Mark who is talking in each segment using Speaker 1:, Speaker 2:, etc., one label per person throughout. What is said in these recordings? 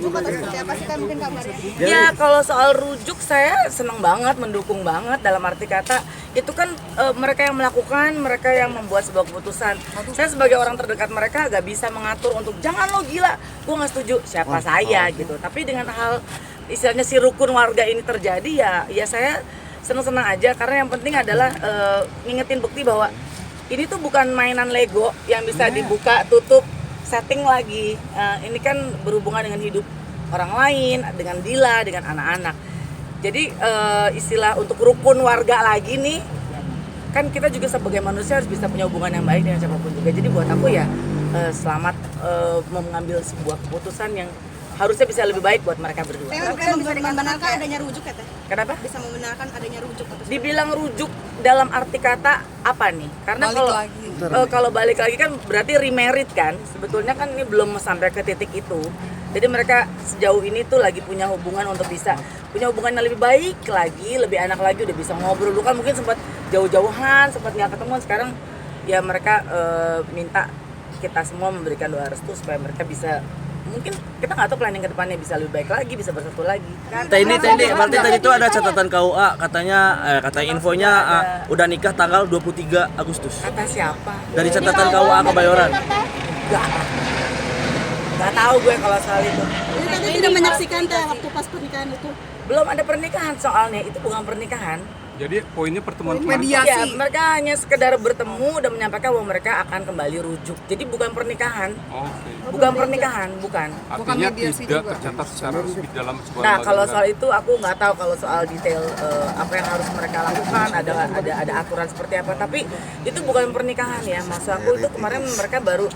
Speaker 1: rujuk atau seperti apa sih Kak mungkin kabarnya?
Speaker 2: Ya kalau soal rujuk saya senang banget, mendukung banget dalam arti kata itu kan mereka yang melakukan, mereka yang membuat sebuah keputusan. Saya sebagai orang terdekat mereka gak bisa mengatur untuk jangan lo gila, gue nggak setuju, siapa saya gitu. Tapi dengan hal istilahnya si rukun warga ini terjadi ya saya senang-senang aja karena yang penting adalah ngingetin bukti bahwa ini tuh bukan mainan Lego yang bisa dibuka, tutup, setting lagi. Ini kan berhubungan dengan hidup orang lain, dengan Dila, dengan anak-anak. Jadi istilah untuk rukun warga lagi nih, kan kita juga sebagai manusia harus bisa punya hubungan yang baik dengan siapapun juga. Jadi buat aku ya selamat mengambil sebuah keputusan yang harusnya bisa lebih baik buat mereka berdua.
Speaker 1: Saya bisa membenarkan adanya rujuk ya Teh?
Speaker 2: Kenapa?
Speaker 1: Bisa membenarkan adanya rujuk atau
Speaker 2: Dibilang rujuk dalam arti kata apa nih? Karena kalau balik lagi kan berarti remarried kan. Sebetulnya kan ini belum sampai ke titik itu. Jadi mereka sejauh ini tuh lagi punya hubungan untuk bisa punya hubungan yang lebih baik lagi, lebih enak lagi, udah bisa ngobrol. Dulu kan mungkin sempat jauh-jauhan, sempat nggak ketemu. Sekarang ya mereka minta kita semua memberikan doa restu supaya mereka bisa, mungkin kita nggak tahu planning ke depannya bisa lebih baik lagi, bisa bersatu lagi.
Speaker 3: Tendi, berarti tadi itu ada catatan KUA katanya infonya udah nikah tanggal 23 Agustus.
Speaker 2: Kata siapa?
Speaker 3: Dari catatan KUA Kebayoran.
Speaker 2: Nggak tahu gue kalau soal itu.
Speaker 1: Jadi Teh tidak menyaksikan Teh waktu pas pernikahan itu?
Speaker 2: Belum ada pernikahan soalnya, itu bukan pernikahan.
Speaker 4: Jadi poinnya pertemuan
Speaker 2: Ya, mereka hanya sekedar bertemu dan menyampaikan bahwa mereka akan kembali rujuk. Jadi bukan pernikahan. Bukan pernikahan, bukan.
Speaker 4: Artinya tidak tercatat secara resmi dalam sebuah
Speaker 2: Nah,
Speaker 4: lembaga
Speaker 2: kalau
Speaker 4: negara.
Speaker 2: soal itu aku nggak tahu kalau soal detail apa yang harus mereka lakukan, ada aturan seperti apa. Tapi itu bukan pernikahan ya. Maksud aku itu kemarin mereka baru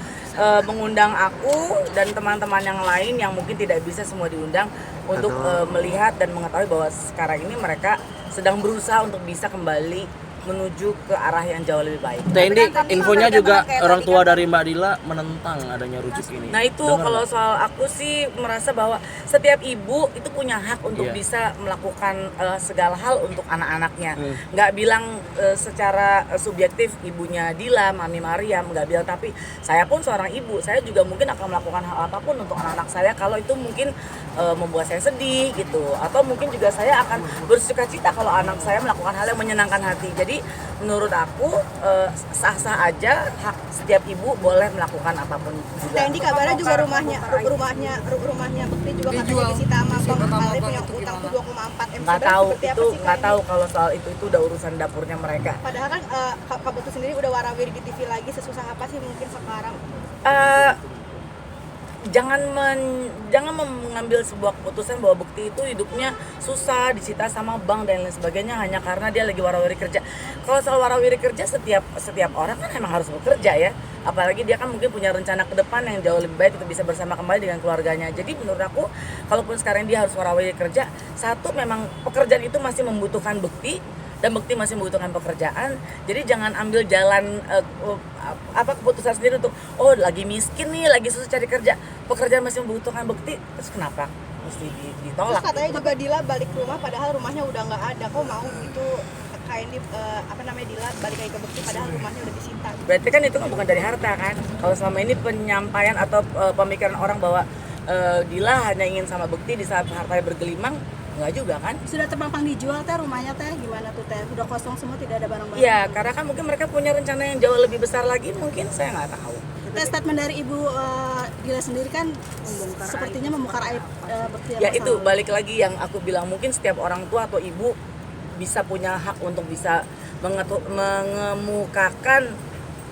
Speaker 2: mengundang aku dan teman-teman yang lain yang mungkin tidak bisa semua diundang untuk melihat dan mengetahui bahwa sekarang ini mereka sedang berusaha untuk bisa kembali menuju ke arah yang jauh lebih baik.
Speaker 3: Tendi, infonya juga orang tua dari Mbak Dila menentang adanya rujuk ini.
Speaker 2: Nah itu
Speaker 3: Dengar
Speaker 2: kalau
Speaker 3: nggak?
Speaker 2: soal aku sih merasa bahwa setiap ibu itu punya hak untuk bisa melakukan segala hal untuk anak-anaknya. Nggak bilang secara subjektif ibunya Dila, Mami Mariam, nggak bilang, tapi saya pun seorang ibu, saya juga mungkin akan melakukan hal apapun untuk anak-anak saya kalau itu mungkin membuat saya sedih gitu, atau mungkin juga saya akan bersukacita kalau anak saya melakukan hal yang menyenangkan hati. Jadi menurut aku sah-sah aja, hak setiap ibu boleh melakukan apapun juga.
Speaker 1: Tendi kabarnya juga rumahnya Bekti juga katanya disita sama Bang Alif yang utang tuh 2,4 M.
Speaker 2: Nggak tahu
Speaker 1: Seperti apa
Speaker 2: itu,
Speaker 1: sih,
Speaker 2: nggak
Speaker 1: Kak,
Speaker 2: tahu
Speaker 1: ini?
Speaker 2: kalau soal itu udah urusan dapurnya mereka.
Speaker 1: Padahal kan Kak Putu sendiri udah warawiri di TV lagi, sesusah apa sih mungkin sekarang?
Speaker 2: Jangan mengambil sebuah keputusan bahwa Bekti itu hidupnya susah, disita sama bank dan lain sebagainya hanya karena dia lagi warawiri kerja. Kalau soal warawiri kerja, setiap orang kan emang harus bekerja ya. Apalagi dia kan mungkin punya rencana ke depan yang jauh lebih baik untuk bisa bersama kembali dengan keluarganya. Jadi menurut aku, kalaupun sekarang dia harus warawiri kerja, satu memang pekerjaan itu masih membutuhkan Bekti dan Bekti masih membutuhkan pekerjaan. Jadi jangan ambil jalan keputusan sendiri untuk lagi miskin nih, lagi susah cari kerja, pekerjaan masih membutuhkan Bekti, terus kenapa mesti ditolak?
Speaker 1: Terus katanya juga Dila balik ke rumah padahal rumahnya udah nggak ada. Kok mau gitu kain di Dila balik lagi ke Bekti padahal rumahnya udah disita.
Speaker 2: Berarti kan itu kan bukan dari harta kan? Kalau selama ini penyampaian atau pemikiran orang bahwa Dila hanya ingin sama Bekti di saat hartanya bergelimang, enggak juga kan?
Speaker 1: Sudah terpampang dijual Teh rumahnya Teh, gimana tuh Teh? Udah kosong semua, tidak ada barang-barang.
Speaker 2: Iya, karena kan mungkin mereka punya rencana yang jauh lebih besar lagi, mungkin saya nggak tahu.
Speaker 1: Statement dari Ibu Dila sendiri kan sepertinya membongkar aib Bekti.
Speaker 2: Ya itu balik lagi yang aku bilang, mungkin setiap orang tua atau ibu bisa punya hak untuk bisa mengemukakan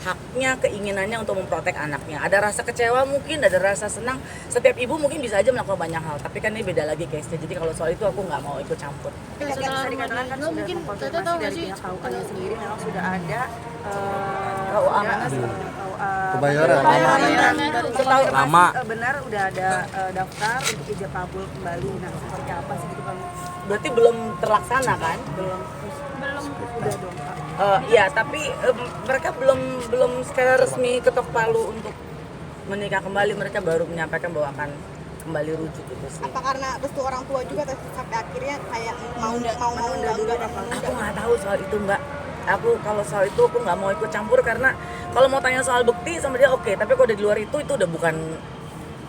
Speaker 2: haknya, keinginannya untuk memprotek anaknya. Ada rasa kecewa mungkin, ada rasa senang. Setiap ibu mungkin bisa aja melakukan banyak hal, tapi kan ini beda lagi case-nya. Jadi kalau soal itu aku nggak mau ikut campur.
Speaker 5: Setelah dikatakan kan sudah mengkonfirmasi dari pihak KUA-nya sendiri memang sudah ada
Speaker 2: KUA
Speaker 6: Kebayoran.
Speaker 3: Lama.
Speaker 5: benar udah ada daftar untuk ijab kabul kembali. Nah, seperti apa sih gitu kan?
Speaker 2: Berarti belum terlaksana kan?
Speaker 5: Belum udah dong Kak.
Speaker 2: Ya, tapi mereka belum secara resmi ketok palu untuk menikah kembali. Mereka baru menyampaikan bahwa akan kembali rujuk itu sih.
Speaker 1: Apa karena restu orang tua juga sampai akhirnya kayak mau enggak
Speaker 2: Aku nggak tahu soal itu, Mbak. Aku kalau soal itu aku nggak mau ikut campur, karena kalau mau tanya soal Bekti sama dia oke, tapi kalau udah di luar itu udah bukan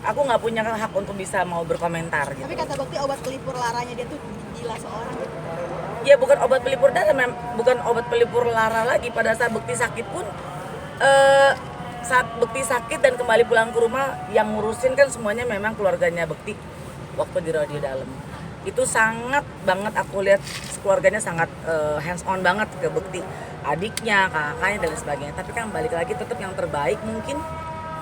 Speaker 2: aku nggak punya hak untuk bisa mau berkomentar gitu.
Speaker 1: Tapi kata Bekti obat pelipur laranya dia tuh gila seorang gitu.
Speaker 2: Ya bukan obat pelipur darah, bukan obat pelipur lara lagi. Pada saat Bekti sakit pun, saat Bekti sakit dan kembali pulang ke rumah, yang ngurusin kan semuanya memang keluarganya Bekti waktu di radio dalam. Itu sangat banget aku lihat keluarganya sangat hands on banget ke Bekti, adiknya, kakaknya dan lain sebagainya. Tapi kan balik lagi tetap yang terbaik mungkin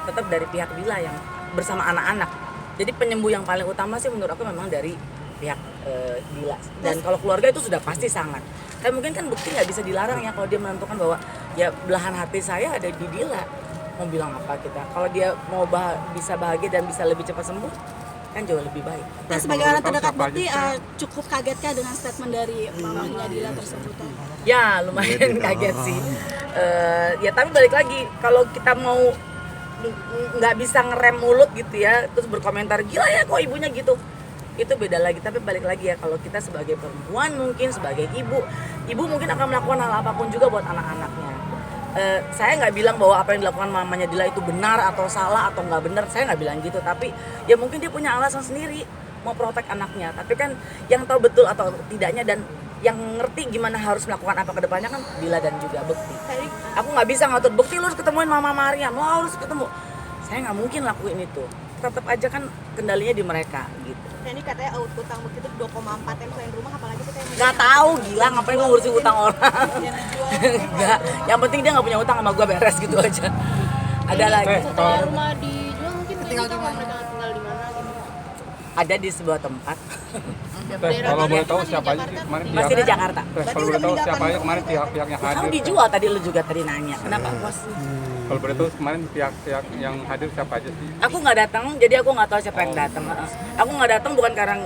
Speaker 2: tetap dari pihak Dila yang bersama anak-anak. Jadi penyembuh yang paling utama sih menurut aku memang dari pihak Dila. Dan kalau keluarga itu sudah pasti sangat. Tapi mungkin kan Bekti nggak bisa dilarang ya kalau dia menentukan bahwa ya belahan hati saya ada di Dila. Mau bilang apa kita? Kalau dia mau bisa bahagia dan bisa lebih cepat sembuh, kan jauh lebih baik.
Speaker 6: Nah, sebagai orang terdekat Bekti cukup kagetkah dengan statement dari mamanya Dila tersebut?
Speaker 2: Ya lumayan kaget sih. Ya tapi balik lagi kalau kita mau nggak bisa ngerem mulut gitu ya, terus berkomentar gila ya kok ibunya gitu, itu beda lagi. Tapi balik lagi ya, kalau kita sebagai perempuan mungkin sebagai ibu mungkin akan melakukan hal apapun juga buat anak-anaknya. Saya nggak bilang bahwa apa yang dilakukan mamanya Dila itu benar atau salah atau nggak benar, saya nggak bilang gitu. Tapi ya mungkin dia punya alasan sendiri mau protek anaknya. Tapi kan yang tahu betul atau tidaknya dan yang ngerti gimana harus melakukan apa ke depannya kan Dila dan juga Bekti. Aku nggak bisa ngatur Bekti lu harus ketemuin Mama Mariam, lo harus ketemu. Saya nggak mungkin lakuin itu. Tetap aja kan kendalinya di mereka gitu.
Speaker 1: Ini katanya utang Bekti itu 2,4 M selain rumah, apalagi sih kayak
Speaker 2: Nggak tahu, gila ngapain gue ngurusin utang orang. Nggak, yang penting dia nggak punya utang sama gue, beres gitu aja. Ada lagi.
Speaker 7: Setelah rumah dijual mungkin tinggal di mana? Mereka tinggal di mana gitu.
Speaker 2: Ada di sebuah tempat.
Speaker 4: Kalau boleh tahu siapa aja sih kemarin pihak?
Speaker 2: Masih di Jakarta.
Speaker 4: Kalau boleh tahu siapa aja kemarin pihak-pihak yang
Speaker 2: Kamu
Speaker 4: hadir?
Speaker 2: dijual tadi, lu juga tadi nanya. Kenapa bos?
Speaker 4: Kalau boleh tahu kemarin pihak-pihak yang hadir siapa aja sih?
Speaker 2: Aku nggak datang, jadi aku nggak tahu siapa yang datang. Aku nggak datang bukan karena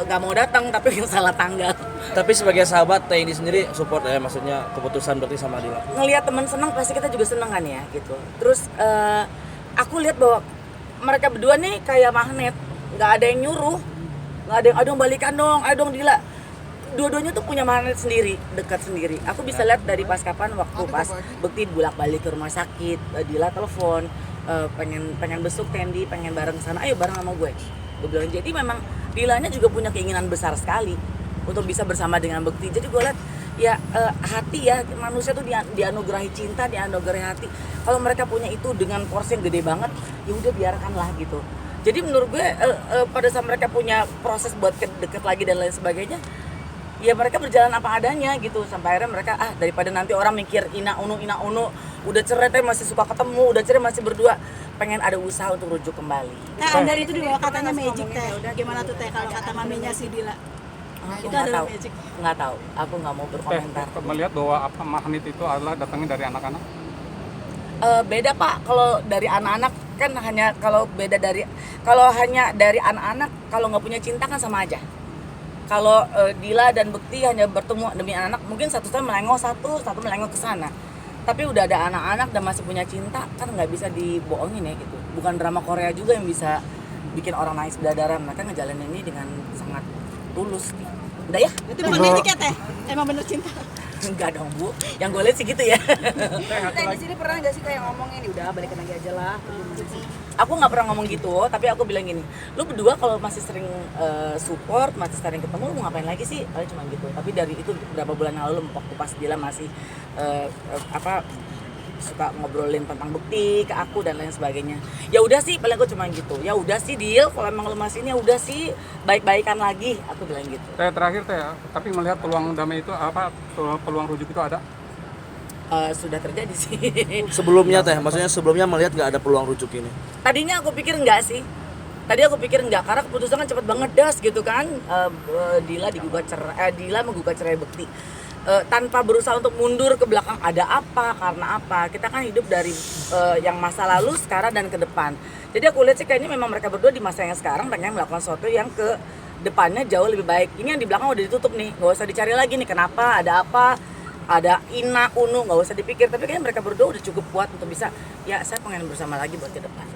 Speaker 2: nggak mau datang, tapi salah tanggal.
Speaker 3: Tapi sebagai sahabat Teh ini sendiri support ya, maksudnya keputusan berarti sama Dila.
Speaker 2: Ngelihat teman senang pasti kita juga senang kan ya gitu. Terus aku lihat bahwa mereka berdua nih kayak magnet, nggak ada yang nyuruh, nggak ada yang aduh balikan dong, ayo dong Dila. Dua-duanya tuh punya magnet sendiri, dekat sendiri. Aku bisa lihat dari pas kapan waktu pas Bekti bolak-balik ke rumah sakit, Dila telepon, pengen besuk Tendi, pengen bareng sana, ayo bareng sama gue. Gue bilang jadi memang Dilanya juga punya keinginan besar sekali untuk bisa bersama dengan Bekti. Jadi gue lihat ya hati ya, manusia tuh dianugerahi cinta, dianugerahi hati. Kalau mereka punya itu dengan porsi yang gede banget, ya udah biarkanlah gitu. Jadi menurut gue pada saat mereka punya proses buat deket lagi dan lain sebagainya, ya mereka berjalan apa adanya gitu. Sampai akhirnya mereka daripada nanti orang mikir ina unu udah cerai tapi masih suka ketemu, udah cerai masih berdua, pengen ada usaha untuk rujuk kembali.
Speaker 6: Dari itu juga katanya magic Teh. Gimana tuh Teh kalau kata maminya si Dila?
Speaker 2: Aku
Speaker 6: Itu
Speaker 2: nggak
Speaker 6: adalah
Speaker 2: tahu,
Speaker 6: magic.
Speaker 2: nggak tahu. Aku nggak mau berkomentar.
Speaker 4: Melihat bahwa apa magnet itu adalah datangnya dari anak-anak?
Speaker 2: Beda Pak, kalau dari anak-anak kan hanya kalau hanya dari anak-anak kalau nggak punya cinta kan sama aja. Kalau Dila dan Bekti hanya bertemu demi anak, mungkin satu melengok satu melengok ke sana. Tapi udah ada anak-anak dan masih punya cinta kan nggak bisa dibohongin ya gitu. Bukan drama Korea juga yang bisa bikin orang nangis berdarah. Mereka ngejalanin ini dengan sangat tulus. Udah ya?
Speaker 6: Itu bukan magic ya Teh? Emang bener cinta?
Speaker 2: Enggak dong Bu, yang gue lihat sih gitu ya.
Speaker 5: Teh di sini pernah nggak sih kayak ngomongin udah balikan lagi aja lah.
Speaker 2: Aku nggak pernah ngomong gitu, tapi aku bilang gini, lu berdua kalau masih sering support, masih sering ketemu, lu mau ngapain lagi sih? Paling cuma gitu. Tapi dari itu berapa bulan yang lalu waktu pas Dila masih suka ngobrolin tentang Bekti ke aku dan lain sebagainya. Ya udah sih, paling aku cuma gitu. Ya udah sih Dil, kalau emang lu masih ini ya udah sih, baik-baikan lagi. Aku bilang gitu.
Speaker 4: Terakhir Teh, tapi melihat peluang damai itu apa? Peluang rujuk itu ada?
Speaker 2: Sudah terjadi sih.
Speaker 3: Sebelumnya Teh, maksudnya sebelumnya melihat nggak ada peluang rujuk ini.
Speaker 2: Tadinya aku pikir enggak sih. Tadi aku pikir enggak karena keputusan kan cepet banget das gitu kan. Dila menggugat cerai Bekti. Tanpa berusaha untuk mundur ke belakang ada apa, karena apa. Kita kan hidup dari yang masa lalu, sekarang dan ke depan. Jadi aku lihat sih kayaknya memang mereka berdua di masa yang sekarang pengen melakukan sesuatu yang ke depannya jauh lebih baik. Ini yang di belakang udah ditutup nih, nggak usah dicari lagi nih kenapa, ada apa, ada ina, unu, nggak usah dipikir. Tapi kayaknya mereka berdua udah cukup kuat untuk bisa, ya saya pengen bersama lagi buat ke depan.